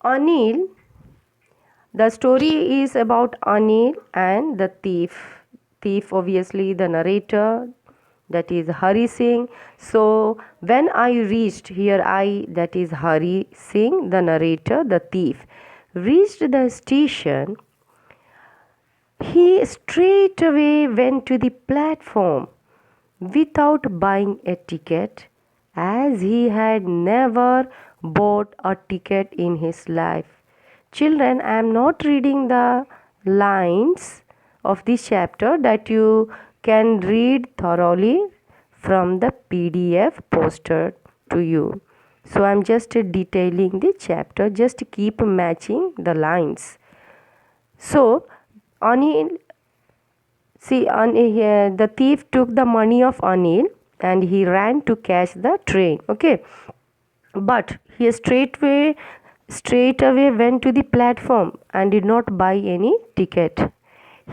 Anil, the story is about Anil and the thief. Thief, obviously, the narrator, that is Hari Singh. So, when I reached here, that is Hari Singh, the narrator, the thief, reached the station, he straight away went to the platform without buying a ticket, as he had never bought a ticket in his life. Children, I am not reading the lines of this chapter, that you can read thoroughly from the PDF posted to you. So I am just detailing the chapter, just keep matching the lines. So Anil, the thief took the money of Anil and he ran to catch the train. Okay, but he straight away went to the platform and did not buy any ticket.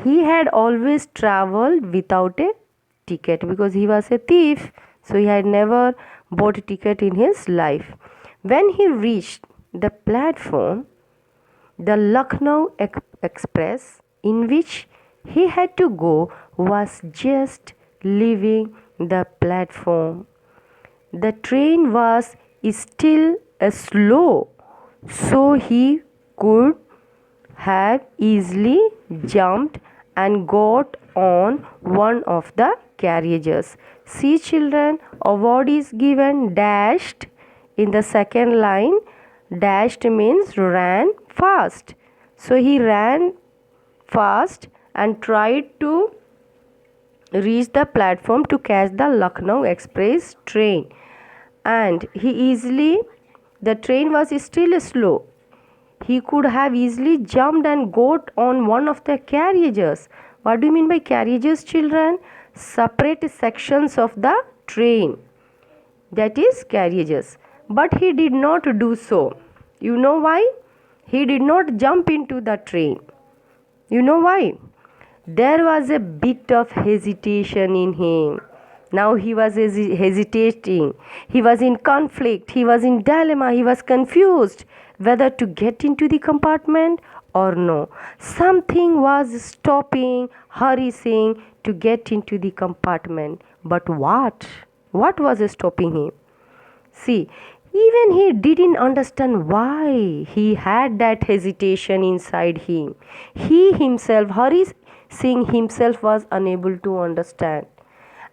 He had always traveled without a ticket because he was a thief, so he had never bought a ticket in his life. When he reached the platform, the Lucknow Express in which he had to go was just leaving the platform. The train was still slow, so he could have easily jumped and got on one of the carriages. See children, a word is given dashed in the second line. Dashed means ran fast. So he ran fast and tried to reach the platform to catch the Lucknow Express train. And the train was still slow. He could have easily jumped and got on one of the carriages. What do you mean by carriages, children? Separate sections of the train. That is carriages. But he did not do so. You know why? He did not jump into the train. You know why? There was a bit of hesitation in him. Now he was hesitating. He was in conflict. He was in dilemma. He was confused whether to get into the compartment or no. Something was stopping Hari Singh to get into the compartment. But what? What was stopping him? See, even he didn't understand why he had that hesitation inside him. He himself, Hari Singh himself, was unable to understand.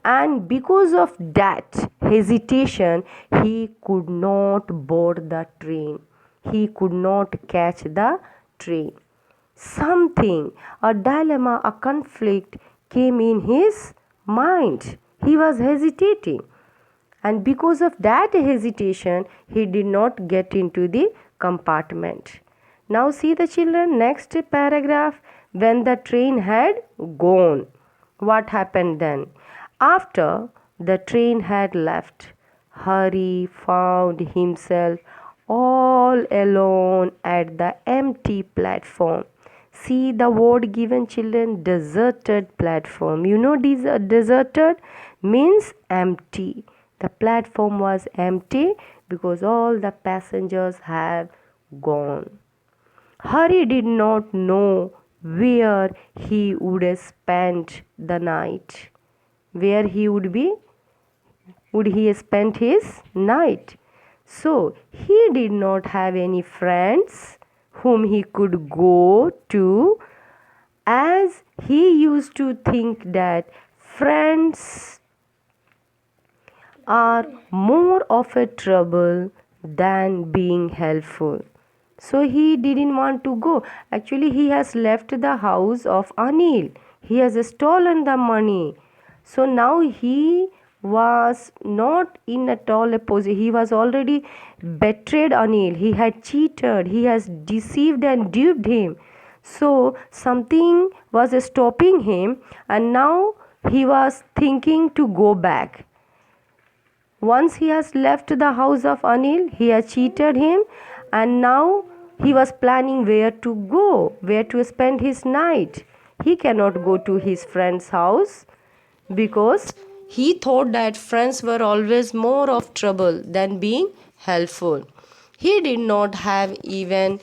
And because of that hesitation, he could not board the train. He could not catch the train. Something, a dilemma, a conflict came in his mind. He was hesitating. And because of that hesitation, he did not get into the compartment. Now see the children, next paragraph. When the train had gone, what happened then? After the train had left, Hari found himself all alone at the empty platform. See the word given, children, deserted platform. You know, deserted means empty. The platform was empty because all the passengers have gone. Hari did not know where he would spend the night. Where he would he spend his night? So he did not have any friends whom he could go to, as he used to think that friends are more of a trouble than being helpful. So he didn't want to go. Actually, he has left the house of Anil. He has stolen the money. So now he was not in at all a position. He was already betrayed Anil. He had cheated. He has deceived and duped him. So something was stopping him, and now he was thinking to go back. Once he has left the house of Anil, he has cheated him, and now he was planning where to go, where to spend his night. He cannot go to his friend's house because he thought that friends were always more of trouble than being helpful. He did not have even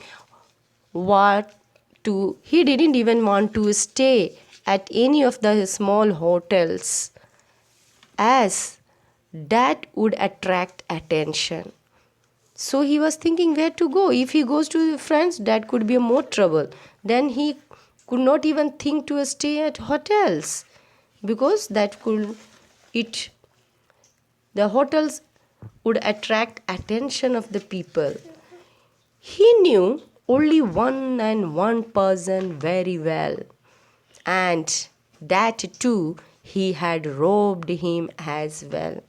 he didn't even want to stay at any of the small hotels, as that would attract attention. So he was thinking where to go. If he goes to friends, that could be more trouble. Then he could not even think to stay at hotels, because the hotels would attract attention of the people. He knew only one person very well, and that too he had robbed him as well.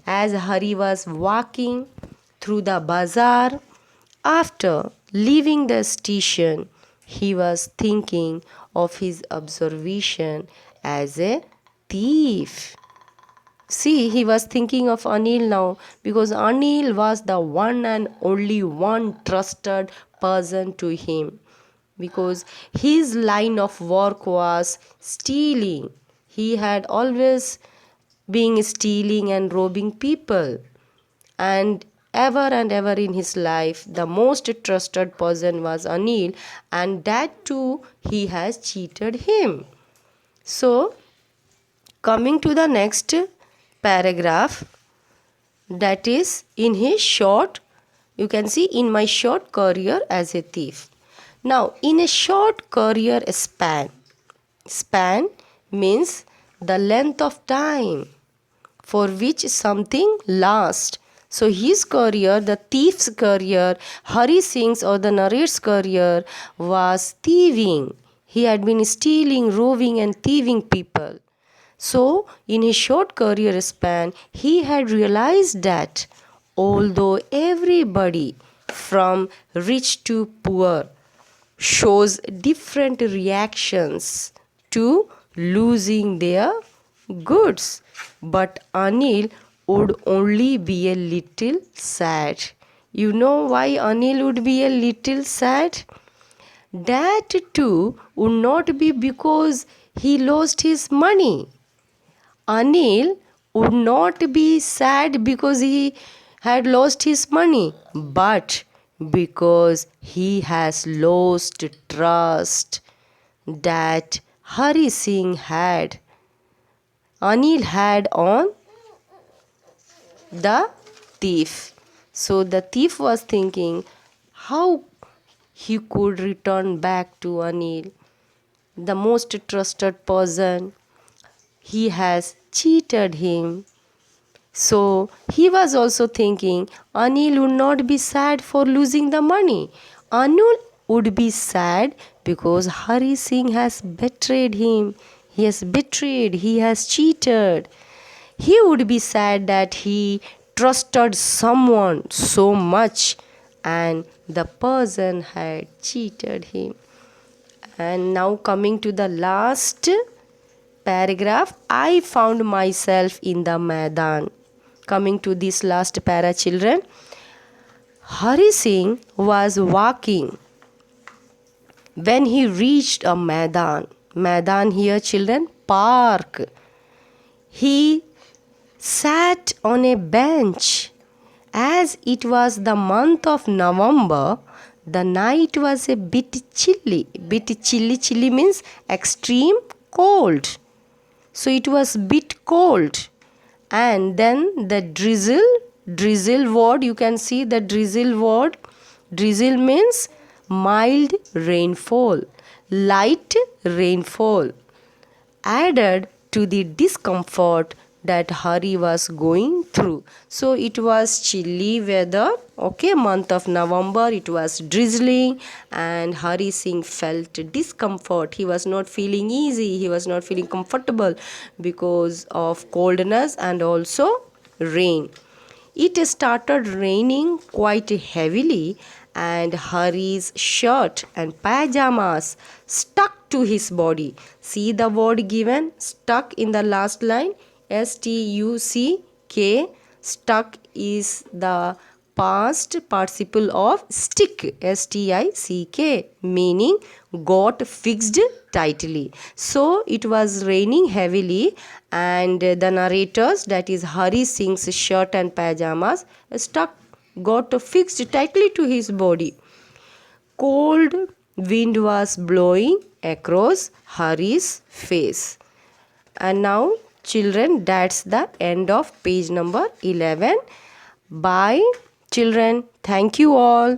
As Hari was walking through the bazaar, after leaving the station, he was thinking of his observation as a thief. See, he was thinking of Anil now, because Anil was the one and only one trusted person to him, because his line of work was stealing. He had always been stealing and robbing people, and ever in his life the most trusted person was Anil, and that too he has cheated him. So coming to the next paragraph, that is in his short, you can see, in my short career as a thief. Now in a short career span means the length of time for which something lasts. So his career, the thief's career, Hari Singh's or the narrator's career was thieving. He had been stealing, robbing and thieving people. So in his short career span, he had realized that although everybody from rich to poor shows different reactions to losing their goods, but Anil would only be a little sad. You know why Anil would be a little sad? That too would not be because he lost his money. Anil would not be sad because he had lost his money, but because he has lost trust that Hari Singh had, Anil had on the thief. So the thief was thinking how he could return back to Anil, the most trusted person. He has cheated him. So he was also thinking Anil would not be sad for losing the money. Anil would be sad because Hari Singh has betrayed him. He has cheated. He would be sad that he trusted someone so much and the person had cheated him. And now coming to the last paragraph, I found myself in the Maidan. Coming to this last para, children, Hari Singh was walking when he reached a Maidan. Maidan here, children, park. He sat on a bench. As it was the month of November, the night was a bit chilly. Chilly means extreme cold. So it was bit cold. And then the drizzle word, you can see the drizzle word. Drizzle means mild rainfall, light rainfall, added to the discomfort that Hari was going through. So it was chilly weather, okay, month of November, it was drizzling, and Hari Singh felt discomfort. He was not feeling easy, he was not feeling comfortable because of coldness and also rain. It started raining quite heavily, and Hari's shirt and pajamas stuck to his body. See the word given, stuck, in the last line, S-T-U-C-K. Stuck is the past participle of stick, S-T-I-C-K, meaning got fixed tightly. So it was raining heavily, and the narrators, that is Hari Singh's shirt and pajamas, stuck got fixed tightly to his body. Cold wind was blowing across Hari's face. And now, children, that's the end of page number 11. Bye, children. Thank you all.